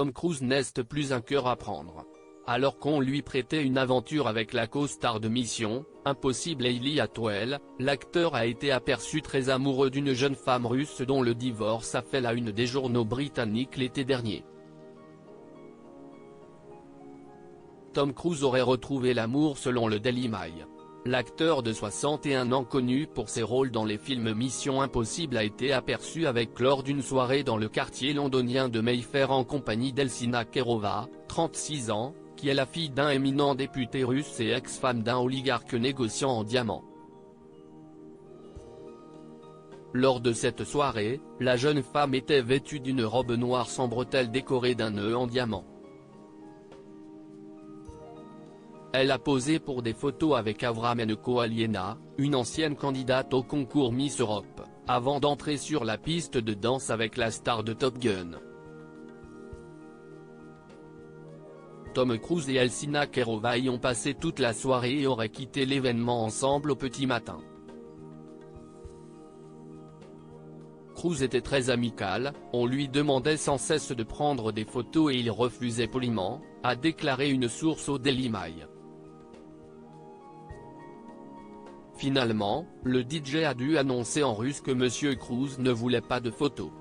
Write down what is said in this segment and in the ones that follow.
Tom Cruise n'est plus un cœur à prendre. Alors qu'on lui prêtait une aventure avec la co-star de Mission Impossible Hailey Atwell, l'acteur a été aperçu très amoureux d'une jeune femme russe dont le divorce a fait la une des journaux britanniques l'été dernier. Tom Cruise aurait retrouvé l'amour selon le Daily Mail. L'acteur de 61 ans connu pour ses rôles dans les films Mission Impossible a été aperçu avec lors d'une soirée dans le quartier londonien de Mayfair en compagnie d'Eltsina Kerova, 36 ans, qui est la fille d'un éminent député russe et ex-femme d'un oligarque négociant en diamants. Lors de cette soirée, la jeune femme était vêtue d'une robe noire sans bretelles décorée d'un nœud en diamant. Elle a posé pour des photos avec Avrammenko Aliena, une ancienne candidate au concours Miss Europe, avant d'entrer sur la piste de danse avec la star de Top Gun. Tom Cruise et Eltsina Kerova y ont passé toute la soirée et auraient quitté l'événement ensemble au petit matin. Cruise était très amical, on lui demandait sans cesse de prendre des photos et il refusait poliment, a déclaré une source au Daily Mail. Finalement, le DJ a dû annoncer en russe que Monsieur Cruise ne voulait pas de photos.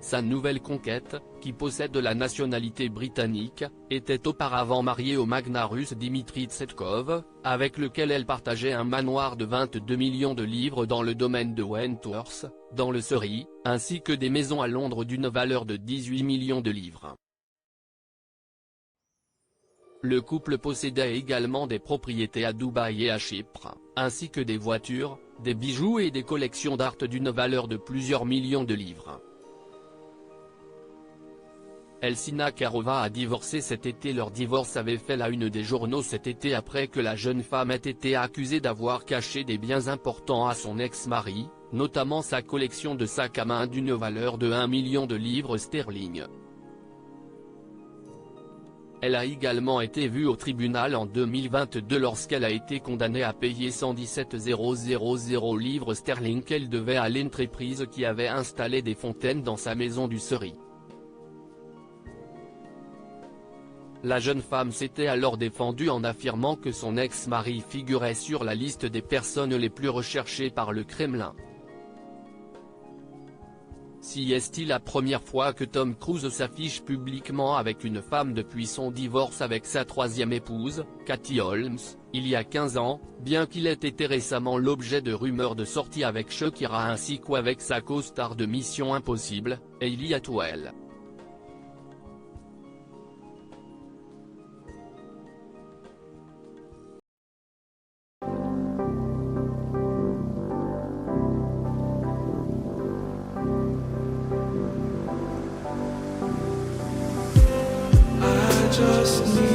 Sa nouvelle conquête, qui possède la nationalité britannique, était auparavant mariée au magnat russe Dmitri Tsetkov, avec lequel elle partageait un manoir de 22 millions de livres dans le domaine de Wentworth, dans le Surrey, ainsi que des maisons à Londres d'une valeur de 18 millions de livres. Le couple possédait également des propriétés à Dubaï et à Chypre, ainsi que des voitures, des bijoux et des collections d'art d'une valeur de plusieurs millions de livres. Eltsina Kerova a divorcé cet été. Leur divorce avait fait la une des journaux cet été après que la jeune femme ait été accusée d'avoir caché des biens importants à son ex-mari, notamment sa collection de sacs à main d'une valeur de 1 million de livres sterling. Elle a également été vue au tribunal en 2022 lorsqu'elle a été condamnée à payer 117 000 livres sterling qu'elle devait à l'entreprise qui avait installé des fontaines dans sa maison du Surrey. La jeune femme s'était alors défendue en affirmant que son ex-mari figurait sur la liste des personnes les plus recherchées par le Kremlin. Si est-il la première fois que Tom Cruise s'affiche publiquement avec une femme depuis son divorce avec sa troisième épouse, Katie Holmes, il y a 15 ans, bien qu'il ait été récemment l'objet de rumeurs de sortie avec Shakira ainsi qu'avec sa co-star de Mission Impossible, Hailey Atwell. Just